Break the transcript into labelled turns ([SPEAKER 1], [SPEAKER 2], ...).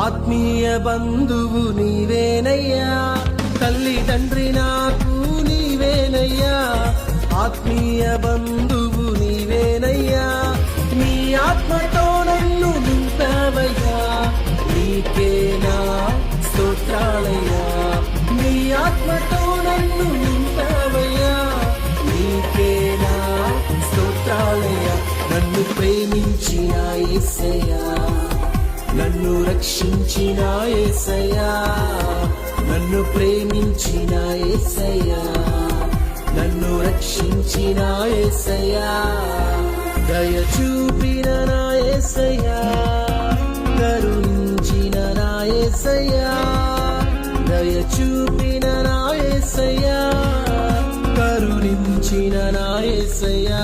[SPEAKER 1] ఆత్మీయ బంధువు నీవేనయ్యా, తల్లి తండ్రి నాకు నీవేనయ్యా, ఆత్మీయ బంధువు నీవేనయ్యా, నీ ఆత్మతో నన్ను నింపావయ్యా, నీకేనా స్తోత్రాలయ్యా, నీ ఆత్మతో నన్ను నింపావయ్యా, నీకేనా స్తోత్రాలయ్యా. నన్ను ప్రేమించిన యేసయ్యా, నన్ను రక్షించిన యేసయ్యా, నన్ను ప్రేమించిన యేసయ్యా, నన్ను రక్షించిన యేసయ్యా, దయ చూపిన నా యేసయ్యా, కరుణించిన నా యేసయ్యా, దయ చూపిన నా యేసయ్యా, కరుణించిన నా యేసయ్యా.